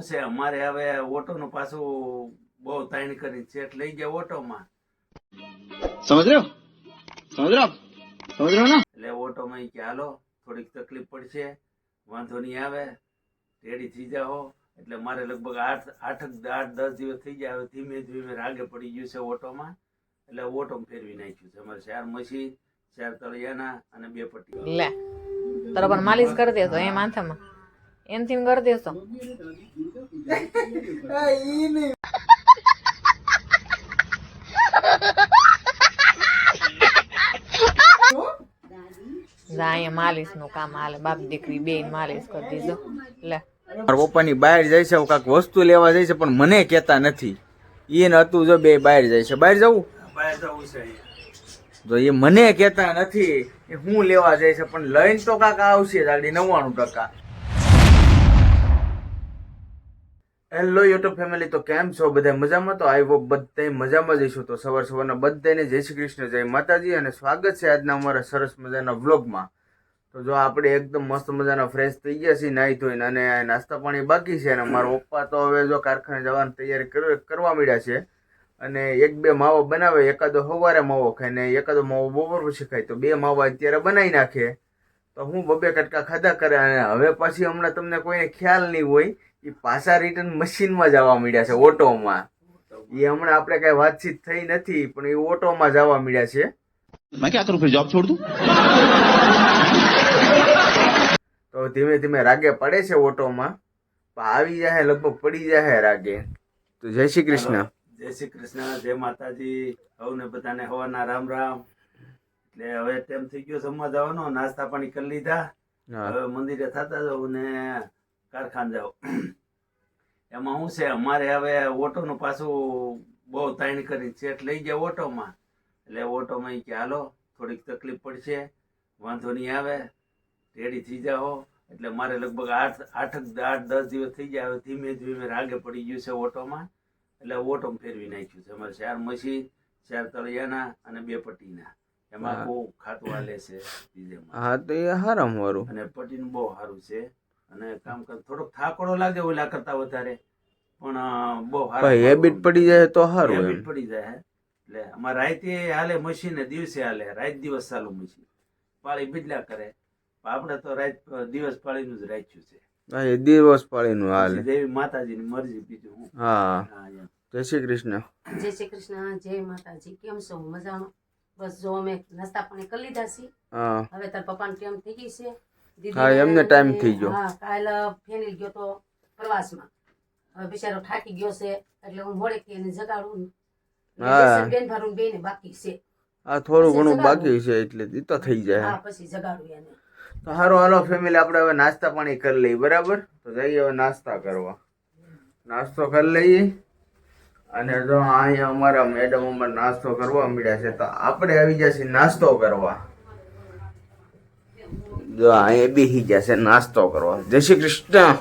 શું છે અમારે હવે ઓટોનું પાછું બહુ તાણ કરી સેટ લઈ ગયા ઓટોમાં समझ रहे हो समझ रहे हो आप समझ रहे हो ना એટલે ઓટોમાં ઈ કે હાલો થોડીક તકલીફ પડશે વાંધો નહીં આવે રેડી થઈ જાઓ એટલે મારે લગભગ 8-10 દિવસ થઈ ગયા હવે ધીમે ધીમે રાગે પડી ગયું છે ઓટોમાં એટલે ઓટોમાં ફેરવી નાખ્યું છે અમારે 4 મશીન 4 તળિયાના અને 2 પટ્ટી લે તારો પણ માલિશ કરી દેશો એ માથામાં એનથી કરી દેશો જાય માલિશ નું કામ હાલે બાપ દીકરી બે માલિશ કરી દીધો લે મારા પપ્પાની બહાર જાય છે કાંઈક વસ્તુ લેવા જાય છે પણ મને કહેતા નથી એને હતું જો બે બહાર જાય છે બહાર જવું બહાર જવું છે અહીંયા તો એ મને કહેતા નથી એ હું લેવા જાય છે પણ લઈને તો કાંક આવશે ગાડી 99%. હેલો યુટ્યુબ ફેમિલી, તો કેમ છો બધા મજામાં? તો આઈ હોપ બધા મજામાં જઈશું. તો સવારના બધાને જય શ્રી કૃષ્ણ, જય માતાજી અને સ્વાગત છે આજના અમારા સરસ મજાના વ્લોગમાં. તો જો આપણે એકદમ મસ્ત મજાના ફ્રેશ થઈ ગયા છીએ નાહી ધોઈને અને નાસ્તા પાણી બાકી છે અને મારા પપ્પા તો હવે જો કારખાને જવાની તૈયારી કરવા માંડ્યા છે અને 1-2 માવો બનાવે, એકાદો સવારે માવો ખાય ને એકાદો માવો બપોર પછી ખાય. તો 2 માવા અત્યારે બનાવી નાખે તો હું 2 કટકા ખાધા કરે અને હવે પછી હમણાં તમને કોઈને ખ્યાલ નહીં હોય એ પાછા રિટર્ન મશીનમાં જવા માંડ્યા છે ઓટોમાં. એ હમણાં આપણે કઈ વાતચીત થઈ નથી પણ એ ઓટોમાં જવા માંડ્યા છે. मैं क्या करूं फिर जॉब छोड़ दूं તો ધીમે ધીમે રાગે પડે છે ઓટોમાં, આવી જાય લગભગ પડી જાય રાગે. તો જય શ્રી કૃષ્ણ. જય શ્રી કૃષ્ણ, જય માતાજી. સૌને બધાને હવાના રામ રામ. એટલે હવે ટાઈમ થઈ ગયો જમવા જવાનો, નાસ્તા પાણી કરી લીધા, હવે મંદિરે થતા જાવ ને કારખાને જાવ. એમાં શું છે અમારે હવે ઓટોનું પાછું બહુ તાણ કરી સેટ લઈ ગયા ઓટોમાં એટલે ઓટોમાં ઈ કે હાલો થોડીક તકલીફ પડશે વાંધો નહીં આવે રેડી થઈ જાઓ એટલે મારે લગભગ 8-10 દિવસ થઈ ગયા હવે ધીમે ધીમે રાગે પડી ગયું છે ઓટોમાં એટલે ઓટોમાં ફેરવી નાખ્યું છે અમારે 4 મશીન 4 તળિયાના અને 2 પટ્ટીના. એમાં બહુ ખાતું હાલે છે ડીજેમાં. હા તો એ હારામ વાળું અને પટ્ટીનું બહુ સારું છે અને કામ કર થોડોક થાકડો લાગે ઓલા કરતા વધારે પણ બહુ સારું હેબિટ પડી જાય તો સારું હેબિટ પડી જાય. એટલે અમારે રાતે હાલે મશીન ને દિવસે હાલે, રાત દિવસ ચાલુ મશીન પાળી બદલા કરે. આપણે તો રાત દિવસ પાળીનું જ રાખ્યું છે. હા એ દિવસ પાળીનું હાલે, દેવી માતાજીની મરજી બીજું હું. હા એમ. જય શ્રી કૃષ્ણ. જય શ્રી કૃષ્ણ, જય માતાજી. કેમ છો? મજામાં? બસ જો અમે નાસ્તા પાણી કરી લીધા છે. હા હવે તાર પપ્પાને ટાઈમ થઈ ગઈ છે. હા એમને ટાઈમ થઈ ગયો. હા કાલ ફેનિલ ગયો તો પ્રવાસમાં, હવે બિચારો થાકી ગયો છે એટલે હું મોડેથી એને જગાડું. હા બેન ભારું બેને બાકી છે. હા થોડું ઘણું બાકી છે એટલે ઈ તો થઈ જાય. હા પછી જગાડું એને. તો હારો હાલો ફેમિલી, આપણે હવે નાસ્તા પાણી કરી લઈએ બરાબર. તો જઈએ હવે નાસ્તા કરવા. નાસ્તો કરી લઈએ અને જો અહીંયા અમારા મેડમ અમારે નાસ્તો કરવા મળ્યા છે તો આપણે આવી જશે નાસ્તો કરવા. જો અહીંયા બેસી ગયા છે નાસ્તો કરવા. જય શ્રી કૃષ્ણ.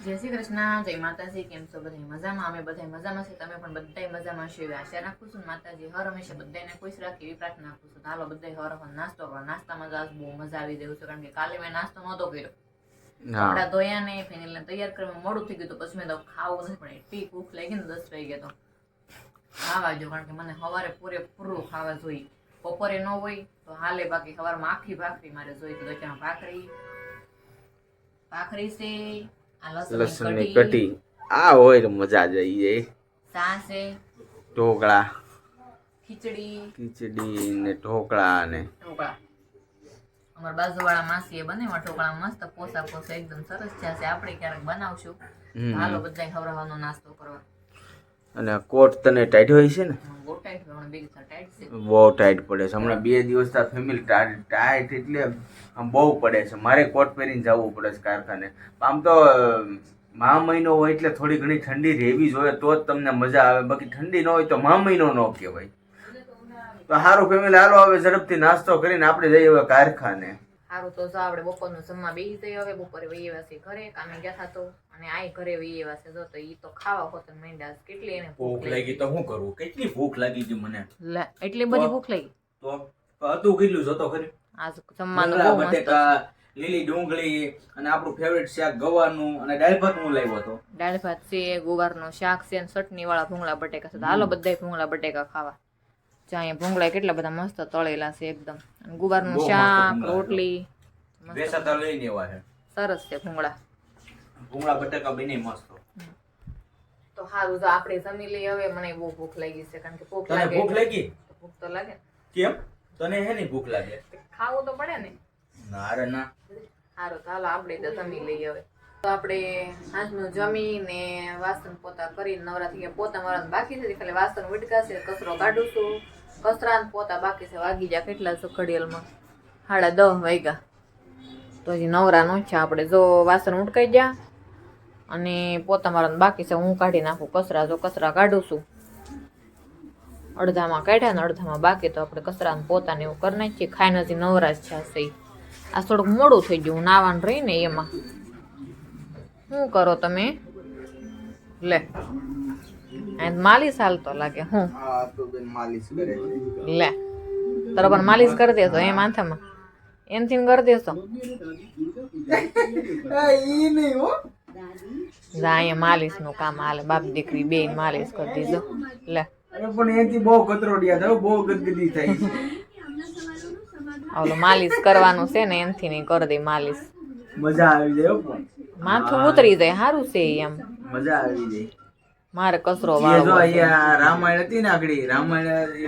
જય શ્રી કૃષ્ણ, જય માતાજી. કેમ છો બધા મજામાં? અમે બધા મજામાં છે, તમે પણ બધા મજામાં છો એવી આશા રાખું છું. માતાજી હર હંમેશા બધાને ખુશ રાખે એવી પ્રાર્થના રાખું છું. હાલો બધા હર હર નાસ્તો કરો. નાસ્તામાં જ આજ બહુ મજા આવી રહ્યું છે કારણ કે કાલે મેં નાસ્તો નહોતો કર્યો. કપડા ધોયા ને ફેનિલ ને તૈયાર કરવામાં મોડું થઈ ગયું તો પછી મેં તો ખાવું નથી પણ એટલી ભૂખ લાગી ને 10 વાગે તો ખાવા જો કારણ કે મને સવારે પૂરેપૂરું ખાવા જોઈએ. બપોરે ન હોય તો હાલે, બાકી સવારમાં આખી ભાખરી મારે જોઈ. તો ત્યાં ભાખરી છે, આ લસણની કટી આ હોય તો મજા જઈ જાય. ચા છે, ઢોકળા ખીચડી ને ઢોકળા ને ઢોકળા. અમારા બાજુવાળા માસીએ બનાવ્યા ઢોકળા મસ્ત પોસા એકદમ સરસ છે. આપણે ક્યારેક બનાવશું. હાલો બધા ખવડાવવાનો નાસ્તો કરવા. અને કોટ તને ટાઈટ હોય છે ને? બહુ ટાઈટ હોય, બહુ ટાઈટ છે. બહુ ટાઈટ પડે છે હમણાં 2 દિવસથી ફેમિલી ટાઈટ એટલે આમ બહુ પડે છે. મારે કોટ પહેરીને જવું પડે છે કારખાને. આમ તો મહા મહિનો હોય એટલે થોડી ઘણી ઠંડી રહેવી જોઈએ તો જ તમને મજા આવે, બાકી ઠંડી ન હોય તો મહા મહિનો ન કહેવાય. તો સારું ફેમિલી, હાલો હવે ઝડપથી નાસ્તો કરીને આપણે જઈએ હવે કારખાને. સારું તો જો આપણે બપોરનું જમવા બેસી જઈએ. હવે બપોરે વહી આવ્યા છે ઘરે, કામે ગયા હતા તો અને આ ઘરે વહી આવ્યા છે. જો તો ઈ તો ખાવા હોતન માંડ્યા. કેટલી એને ભૂખ લાગી તો શું કરું? કેટલી ભૂખ લાગી છે મને. લે એટલી બધી ભૂખ લાગી તો હતું કેટલું જોતો ખરી. આજ જમવાનું રીંગણા બહુ મસ્ત બટેકા લીલી ડુંગળી અને આપણું ફેવરેટ શાક ગવાનું અને દાળ ભાત હું લાવ્યો હતો. દાળ ભાત છે, ગુવારનું શાક છે, અને ચટણી વાળા ભૂંગળા બટેકા છે. તો હાલો બધાય ભૂંગળા બટેકા ખાવા. જ્યાં ભૂંગળા કેટલા બધા મસ્ત તળેલા છે એકદમ. અને ગુવારનું બહુ મસ્ત શાક, ભૂંગળા રોટલી મસ્ત વેસાતા લઈને એવા છે. સરસ છે ભૂંગળા. ભૂંગળા બટાકા બને મસ્ત. તો સારું, જો આપણે જમી લઈએ હવે. મને બહુ ભૂખ લાગી છે, કારણ કે ભૂખ તને લાગે ભૂખ લાગી? તો ભૂખ તો લાગે. કેમ? તને હે ની ભૂખ લાગે? ખાવું તો પડે ને. ના રે ના. સારું, તો હાલો આપણે તો જમી લઈએ હવે. તો આપણે સાંજનું જમીને વાસણ પોતા કરીને નવરા થઈ ગયા. પોતા મારવાનું બાકી છે, ખાલી વાસણ ઉટકાશે, કચરો કાઢું છું. કચરા ને પોતા બાકી છે. વાગી ગયા કેટલા છે ઘડિયાળમાં? 10:30 વાગ્યા. તો હજી નવરા નો છે આપણે. જો વાસણ ઉટકાઈ ગયા અને પોતા મારવાનું બાકી છે. હું કાઢી નાખું કચરા. જો કચરા કાઢું છું, અડધામાં કાઢ્યા ને અડધામાં બાકી. તો આપણે કચરા ને પોતા ને એવું કરી નાખીએ. ખાઈને હજી નવરા જ છે. આ થોડુંક મોડું થઈ ગયું. નાવાનું રહી ને એમાં. શું કરો તમે? લે માલિશ હાલતો લાગે. હું હા તો બેન માલિશ કરે. લે તારા પર માલિશ કરી દેશો એ માથામાં? એનથી કરી દેશો? ઈ નહીં હો. જા અહીંયા માલિશ નું કામ હાલે. બાપ દીકરી બે માલિશ કરી દીધો. લે અરે પણ એથી બહુ કતરોડિયા થાવ, બહુ ગદગદી થાય છે. ઓલો માલિશ કરવાનું છે ને એનથી નહીં કરી દે માલિશ. મજા આવી જાય હો પણ. માથું ઉતરી જાય. સારું છે એમ. મજા આવી જાય. મારે કચરો એ જો વાળવો છે. અહીંયા રામાયણ હતી ને આગળ,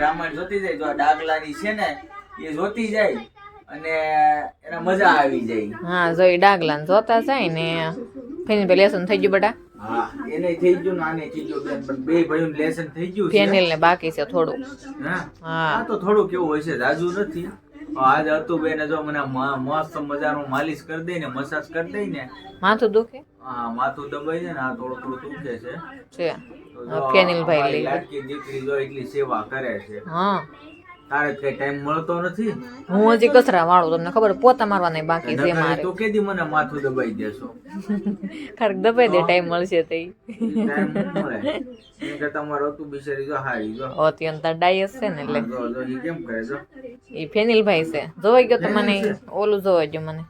રામાયણ જોતી જાય. જો આ ડાગલાની છે ને એ જોતી જાય અને એને મજા આવી જાય. હા જો એ ડાગલા ને જોતા જાય ને. ફેનિલ ભાઈ લેસન થઈ ગયું બેટા? હા એને થઈ ગયું ને આને થઈ ગયું બેન, પણ બે ભાઈઓનું લેસન થઈ ગયું છે. ફેનિલ ને બાકી છે થોડું. હા હા આ તો થોડું કેવું હોય છે, રાજુ નથી. આજ હતું બેન જો મને મસ્ત મજાનું માલિશ કરી દઈ ને, મસાજ કરી દઈ ને. માથું દુખે હા માથું દબાઈ છે ને આ થોડું થોડું દુખે છે. છે. તો જો ફેનિલભાઈ લઈ લે. લાડકી દીકરી જો એટલી સેવા કરે છે. હા તારે કઈ ટાઈમ મળતો નથી. હું હજી કચરા વાળું. તમને ખબર પોતા મારવાના બાકી છે મારે. તો કેદી મને માથું દબાઈ દેશો? ખરેખ દબાઈ દે ટાઈમ મળશે તે. ટાઈમ ન મળે એમ કે તમારું હતું બિચારી જો હારી જો. અત્યંત ડાયસ છે ને એટલે. જો જો ઈ કેમ કરે જો. એ ફેનિલભાઈ છે. જોવાઈ ગયો તો મને ઓલું જોવાઈ ગયું મને.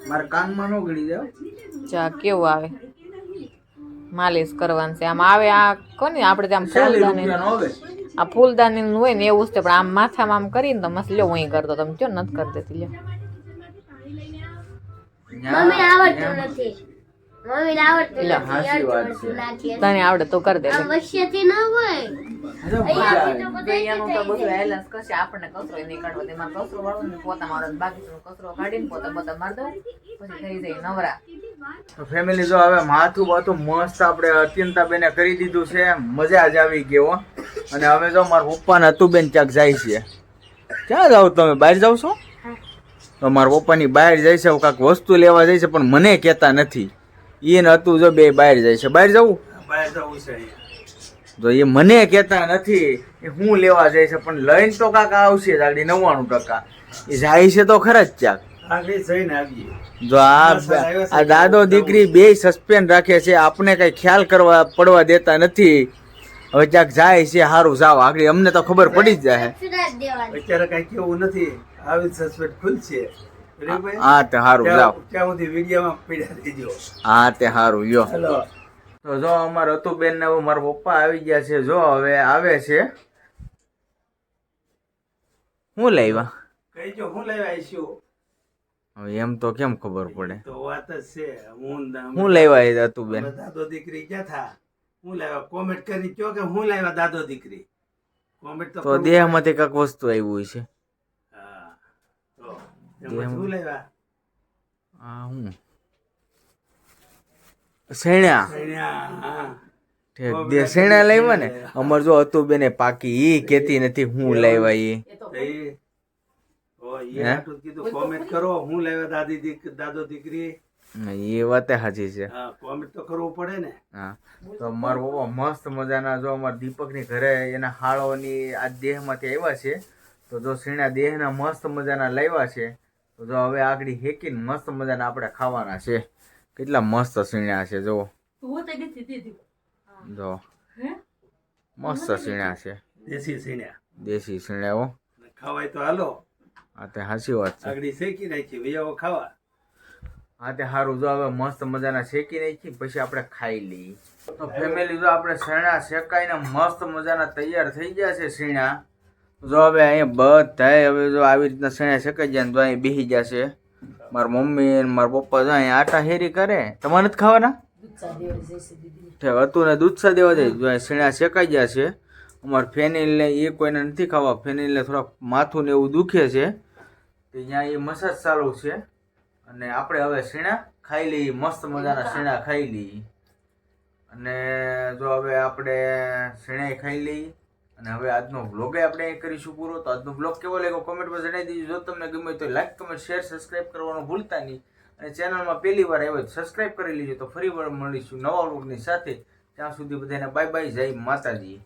મારા કાનમાં નો ગળી જાવ. ચા કેવું આવે. માલિશ કરવાનું છે. આમ આવે આ કોની આપણે ત્યાં 40 ફૂલદાની. રૂપિયાનો હવે. આ ફૂલદાની નું હોય ને એવું જ છે. પણ આમ માથામાં આમ કરીને તો મસ્ત લ્યો હું કરતો. તમે કયો નથી કરી દેતી લ્યો. મમ્મી આવડતું નથી. મમ્મીને આવડતું લે, નથી. હાચી વાત છે. નાખીએ. તને આવડે તો કરી દે. આવશ્યથી ન હોય. અરે મજા આવે. બેયનું તો બધું હેલન્સ કરશે. આપણને કચરો નહીં કાઢવો. તેમાં કચરો વાળો ને પોતા મારો બાકી કચરો કાઢીને પોતા પોતા મારી દો. પછી થઈ જાય નવરા. તો ફેમિલી જો હવે માથું બાથું મસ્ત આપણે અત્યંતા બેને કરી દીધું છે. મજા જ આવી ગઈ હો. અને હવે જો મારા પપ્પા ને હતું બેન ક્યાંક જાય છે. ક્યાં જાવ તમે? બહાર જાવ છો? તો મારા પપ્પાની બહાર જાય છે, કાંઈક વસ્તુ લેવા જાય છે, પણ મને કહેતા નથી. એને હતું જો બે બહાર જાય છે. બહાર જવું? બહાર જવું છે અહીંયા. તો એ મને કહેતા નથી એ હું લેવા જાય છે, પણ લઈને તો કાંક આવશે જ આગળ 99%. એ જાય છે તો ખરા જ ક્યાંક. આગળ જઈને આવીએ. જો આ દાદો દીકરી બે સસ્પેન્ડ રાખે છે. આપણે કઈ ખ્યાલ કરવા પડવા દેતા નથી. હવે ક્યાંક જાય છે, સારું જાવ આગળ. અમને તો ખબર પડી જ જાય. સુરાજ દેવાની. અત્યારે કઈ કેવું નથી. આવી સસ્પેન્ડ ખુલશે. બરાબર? હા તે સારું જાવ. ત્યાં સુધી વિડીયોમાં પીડા દેજો. હા તે સારું યો. હેલો. તો જો અમારે રતુબેન ને હવે મારા પપ્પા આવી ગયા છે. જો હવે આવે છે. હું લાવ્યા? કહીજો હું લેવા આવીશું. હવે એમ તો કેમ ખબર પડે? તો વાત જ છે. હું લાવ્યા રતુબેન? અમે દાદો દીકરી ક્યાં થા? હું લાવ્યા? કોમેન્ટ કરી કયો કે હું લાવ્યા દાદો દીકરી. કોમેન્ટ તો તો કરવું દેહમાંથી કાંઈક વસ્તુ આવ્યું છે. હા. તો એમાં શું લાવ્યા? હા હું શેણા. હા. ઠેક દે શેણા લાવ્યા ને. અમાર જો હતું બેને પાકી ઈ કેતી નથી હું લાવ્યા ઈ. એ તો એ આટલું કીધું કોમેન્ટ કરો હું લાવ્યા દાદો દીકરી. એ વાત સાચી છે. હા કોમેન્ટ તો કરવું પડે ને. હા તો મારા પપ્પા મસ્ત મજાના જો અમારા દીપકની ઘરે એના હાળોની આ દેહમાંથી આવ્યા છે. તો જો શેણા દેહના મસ્ત મજાના લાવ્યા છે. તો જો હવે આગળ હેકીને મસ્ત મજાના આપણે ખાવાના છે. કેટલા મસ્ત શીણ્યા છે જો. જો મસ્ત શીણ્યા છે. દેશી સીણ્યા દેશી શીણ્યા હો. ખવાય તો હાલો. હા તે સાચી વાત છે. આગળ શેકી નાખી વિયાઓ ખાવા. હા તે સારું, જો હવે મસ્ત મજાના શેકી નાખી પછી આપણે ખાઈ લઈએ. તો ફેમિલી જો આપણે શેણા શેકાઈને મસ્ત મજાના તૈયાર થઈ ગયા છે શેણા. જો હવે અહીંયા બધાય હવે જો આવી રીતના શેણા શેકાઈ જાય ને તો અહીં બેસી જશે. મારા મમ્મી ને મારા પપ્પા જો અહીંયા આટા હેરી કરે. તમારે નથી ખાવાના? દૂધ દેવડી જઈશે દીદી. હતું ને દૂધ સા દેવા જાય. જો અહીં શેણા શેકાઈ ગયા છે. અમારે ફેનિલને એ કોઈને નથી ખાવા. ફેનિલને થોડાક માથું ને એવું દુખે છે, તો ત્યાં એ મસાજ ચાલુ છે. અને આપણે હવે શેણા ખાઈ લઈએ, મસ્ત મજાના શેણા ખાઈ લઈએ. અને જો હવે આપણે શેણાઈ ખાઈ લઈએ અને હવે આજનો વ્લોગ આપણે અહીં કરીશું પૂરો. તો આજનો વ્લોગ કેવો લાગ્યો કોમેન્ટમાં જણાવી દેજો. જો તમને ગમે તો લાઈક, કમેન્ટ, શેર, સબસ્ક્રાઈબ કરવાનું ભૂલતા નહીં. અને ચેનલમાં પહેલી વાર આવ્યો તો સબસ્ક્રાઈબ કરી લેજો. તો ફરી વાર મળીશું નવા વ્લોગની સાથે. ત્યાં સુધી બધાને બાય બાય, જય માતાજી.